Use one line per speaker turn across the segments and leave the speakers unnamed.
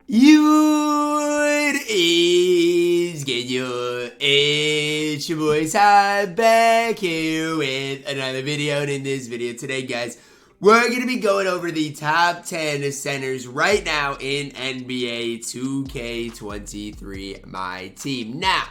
What is good, yo? It's your boy Ty back here with another video. And in this video today, guys, we're going to be going over the top 10 centers right now in NBA 2K23 MyTEAM. Now,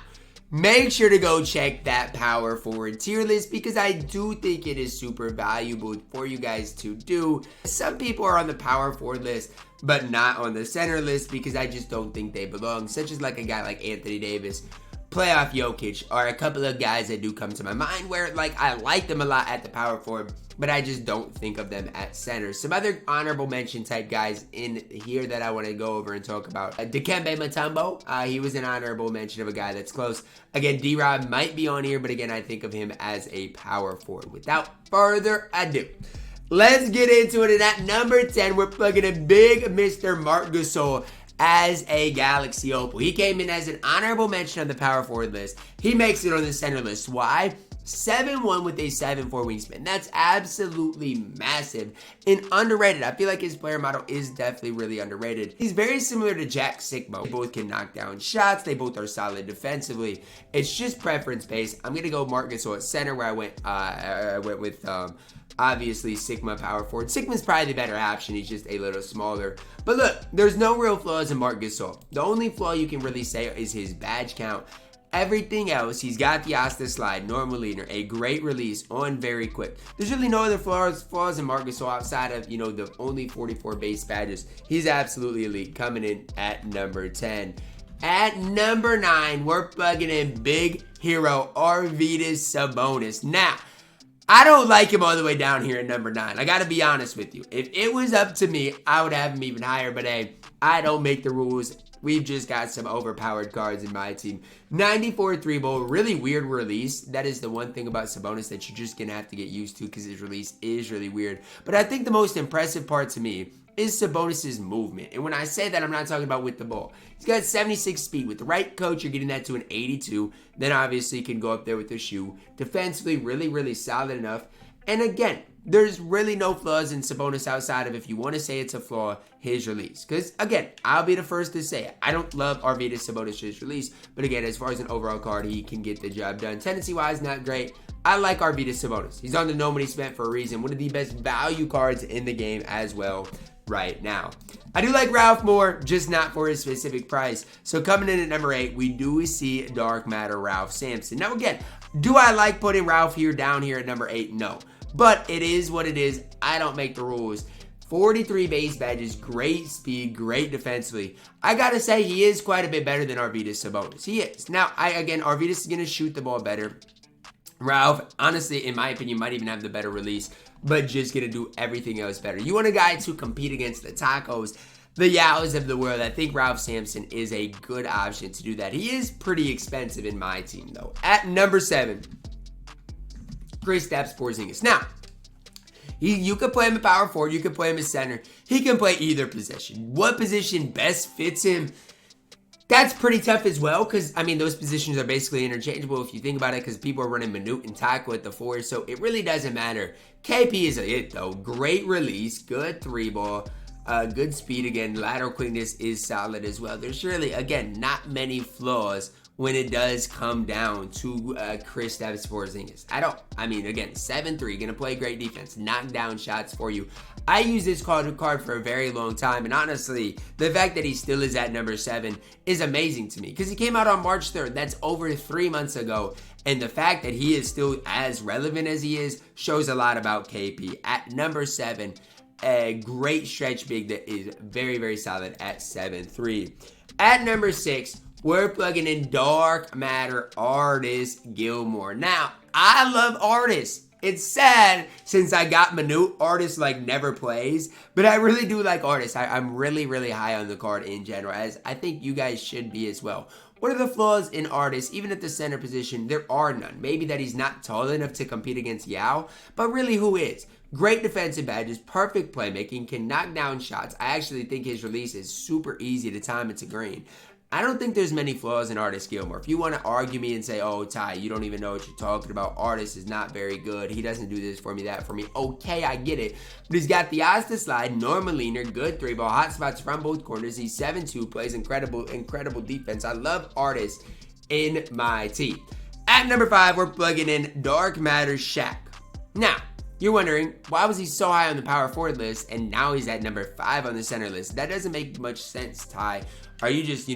make sure to go check that power forward tier list because I do think it is super valuable for you guys to do. Some people are on the power forward list but not on the center list because I just don't think they belong, such as like a guy like Anthony Davis, playoff Jokic, or a couple of guys that do come to my mind where like I like them a lot at the power forward, but I just don't think of them at center. Some other honorable mention type guys in here that I want to go over and talk about. Dikembe Mutombo, he was an honorable mention of a guy that's close. Again, D-Rob might be on here, but again, I think of him as a power forward. Without further ado, let's get into it. And at number 10, we're plugging in big Mr. Marc Gasol as a Galaxy Opal. He came in as an honorable mention on the power forward list. He makes it on the center list. Why? 7'1" with a 7'4" wingspan. That's absolutely massive and underrated. I feel like his player model is definitely really underrated. He's very similar to Jack Sigma. They both can knock down shots. They both are solid defensively. It's just preference based. I'm gonna go Marc Gasol at center, where I went with obviously Sigma power forward. Sigma's probably the better option. He's just a little smaller. But look, there's no real flaws in Marc Gasol. The only flaw you can really say is his badge count. Everything else, he's got the Asta slide, normal leader, a great release on very quick. There's really no other flaws in Marc Gasol outside of, the only 44 base badges. He's absolutely elite, coming in at number 10. At number 9, we're plugging in big hero Arvydas Sabonis. Now, I don't like him all the way down here at number 9. I gotta be honest with you. If it was up to me, I would have him even higher, but hey, I don't make the rules. We've just got some overpowered cards in my team. 94 3-ball, really weird release. That is the one thing about Sabonis that you're just gonna have to get used to because his release is really weird. But I think the most impressive part to me is Sabonis' movement. And when I say that, I'm not talking about with the ball. He's got 76 speed. With the right coach, you're getting that to an 82. Then obviously you can go up there with the shoe. Defensively, really, really solid enough. And again, there's really no flaws in Sabonis outside of, if you want to say it's a flaw, his release. Because again, I'll be the first to say it. I don't love Arvydas Sabonis' release. But again, as far as an overall card, he can get the job done. Tendency-wise, not great. I like Arvydas Sabonis. He's on the no money spent for a reason. One of the best value cards in the game as well right now. I do like Ralph more, just not for his specific price. So coming in at number 8, we do see Dark Matter Ralph Sampson. Now again, do I like putting Ralph down here at number 8? No. But it is what it is. I don't make the rules. 43 base badges, great speed, great defensively. I gotta say, he is quite a bit better than Arvydas Sabonis. He is. Now, Arvydas is gonna shoot the ball better. Ralph, honestly, in my opinion, might even have the better release, but just gonna do everything else better. You want a guy to compete against the Tacos, the Yaos of the world. I think Ralph Sampson is a good option to do that. He is pretty expensive in my team, though. At number 7, Kristaps Porzingis. Now, you could play him at power forward, you could play him at center. He can play either position. What position best fits him? That's pretty tough as well because, those positions are basically interchangeable if you think about it, because people are running Manute and Tanaka at the 4, so it really doesn't matter. KP is it, though. Great release, good 3-ball, good speed again. Lateral quickness is solid as well. There's really, again, not many flaws when it does come down to Kristaps Porzingis. Again, 7'3", gonna play great defense, knock down shots for you. I use this card for a very long time, and honestly, the fact that he still is at number 7 is amazing to me, because he came out on March 3rd, that's over 3 months ago, and the fact that he is still as relevant as he is shows a lot about KP. At number 7, a great stretch big that is very, very solid at 7'3". At number 6, we're plugging in Dark Matter Artist Gilmore. Now, I love Artist. It's sad since I got Manute, Artist never plays, but I really do like Artist. I'm really, really high on the card in general, as I think you guys should be as well. What are the flaws in Artist? Even at the center position, there are none. Maybe that he's not tall enough to compete against Yao, but really, who is? Great defensive badges, perfect playmaking, can knock down shots. I actually think his release is super easy to time into green. I don't think there's many flaws in Artis Gilmore. If you want to argue me and say, oh, Ty, you don't even know what you're talking about. Artis is not very good. He doesn't do this for me, that for me. Okay, I get it. But he's got the eyes to slide, normal leaner, good 3-ball, hot spots from both corners. He's 7'2", plays incredible defense. I love Artis in my team. At number 5, we're plugging in Dark Matter Shaq. Now, you're wondering, why was he so high on the power forward list and now he's at number 5 on the center list? That doesn't make much sense, Ty. Are you just,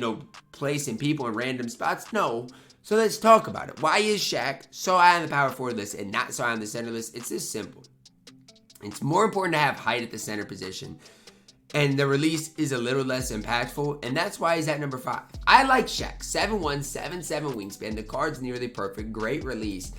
placing people in random spots? No. So let's talk about it. Why is Shaq so high on the power forward list and not so high on the center list? It's this simple. It's more important to have height at the center position, and the release is a little less impactful, and that's why he's at number 5. I like Shaq. 7'1", 7'7" wingspan. The card's nearly perfect. Great release.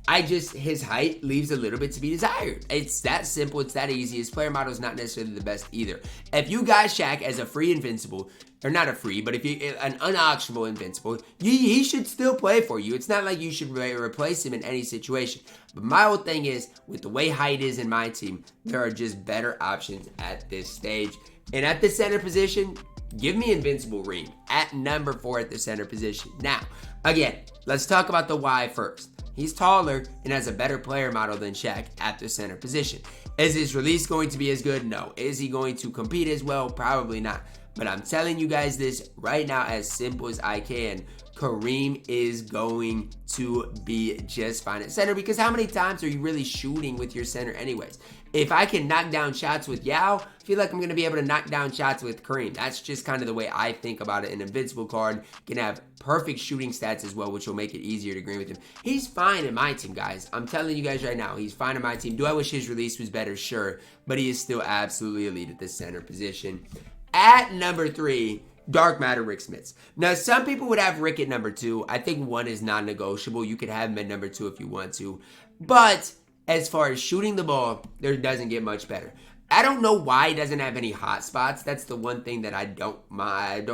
His height leaves a little bit to be desired. It's that simple. It's that easy. His player model is not necessarily the best either. If you got Shaq as a free invincible, or not a free, but if you an unauctionable invincible, he should still play for you. It's not like you should replace him in any situation. But my whole thing is, with the way height is in my team, there are just better options at this stage. And at the center position, give me Invincible Reem at number 4 at the center position. Now, again, let's talk about the why first. He's taller and has a better player model than Shaq at the center position. Is his release going to be as good? No. Is he going to compete as well? Probably not. But I'm telling you guys this right now as simple as I can. Kareem is going to be just fine at center, because how many times are you really shooting with your center anyways? If I can knock down shots with Yao, I feel like I'm going to be able to knock down shots with Kareem. That's just kind of the way I think about it. An invincible card can have perfect shooting stats as well, which will make it easier to green with him. He's fine in my team, guys. I'm telling you guys right now, he's fine in my team. Do I wish his release was better? Sure. But he is still absolutely elite at the center position. At number 3, Dark Matter Rick Smits. Now, some people would have Rick at number 2. I think 1 is non-negotiable. You could have him at number 2 if you want to. But as far as shooting the ball, there doesn't get much better. I don't know why he doesn't have any hot spots. That's the one thing that I don't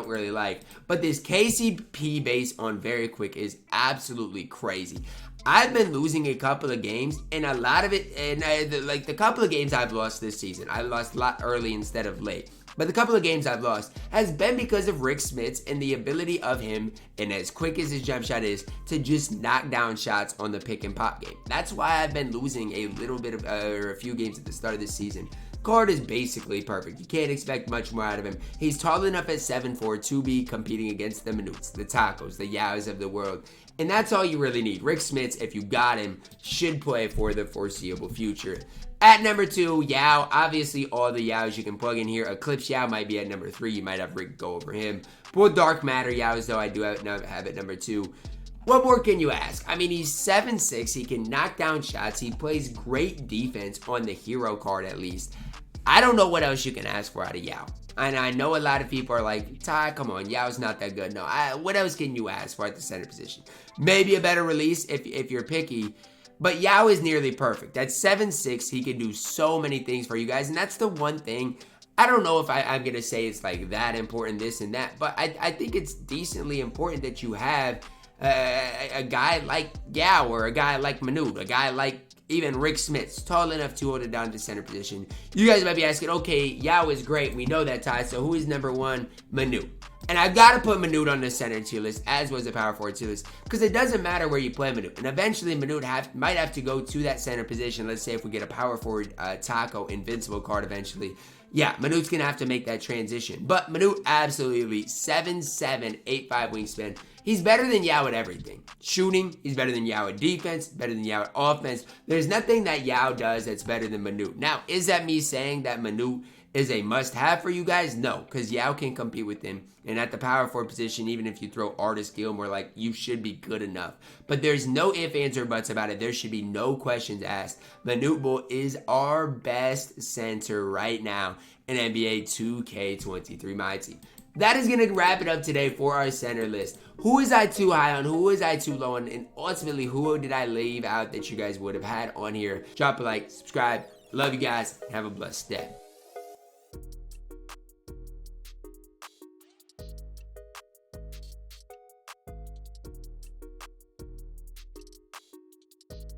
really like. But this KCP base on very quick is absolutely crazy. I've been losing a couple of games, and a lot of it, like the couple of games I've lost this season, I lost a lot early instead of late. But the couple of games I've lost has been because of Rick Smits and the ability of him, and as quick as his jump shot is, to just knock down shots on the pick and pop game. That's why I've been losing a little bit of, or a few games at the start of this season. Card is basically perfect. You can't expect much more out of him. He's tall enough at 7'4" to be competing against the Manutes, the Tacos, the Yaos of the world. And that's all you really need. Rick Smits, if you got him, should play for the foreseeable future. At number 2, Yao. Obviously, all the Yaos you can plug in here. Eclipse Yao might be at number 3. You might have Rick go over him. Both Dark Matter Yaos, though, I do have at number 2. What more can you ask? I mean, he's 7'6". He can knock down shots. He plays great defense on the hero card, at least. I don't know what else you can ask for out of Yao. And I know a lot of people are like, Ty, come on, Yao's not that good. No, what else can you ask for at the center position? Maybe a better release if you're picky. But Yao is nearly perfect. At 7'6", he can do so many things for you guys. And that's the one thing. I don't know if I'm going to say it's like that important, this and that. But I think it's decently important that you have a guy like Yao, or a guy like Manute, a guy like even Rick Smits, tall enough to hold it down to center position. You guys might be asking, okay, Yao is great. We know that, Ty. So who is number 1? Manute. And I've got to put Manute on the center tier list, as was the power forward tier list, because it doesn't matter where you play Manute. And eventually Manute might have to go to that center position. Let's say if we get a power forward Taco invincible card eventually. Yeah, Manute's going to have to make that transition. But Manute absolutely elite. 7'7", 8'5" wingspan. He's better than Yao at everything. Shooting, he's better than Yao at defense, better than Yao at offense. There's nothing that Yao does that's better than Manute. Now, is that me saying that Manute is a must-have for you guys? No, because Yao can compete with him. And at the power forward position, even if you throw Artis Gilmore, like, you should be good enough. But there's no ifs, ands, or buts about it. There should be no questions asked. Manute Bol is our best center right now in NBA 2K23 MyTEAM. That is going to wrap it up today for our center list. Who is I too high on? Who is I too low on? And ultimately, who did I leave out that you guys would have had on here? Drop a like, subscribe. Love you guys. Have a blessed day.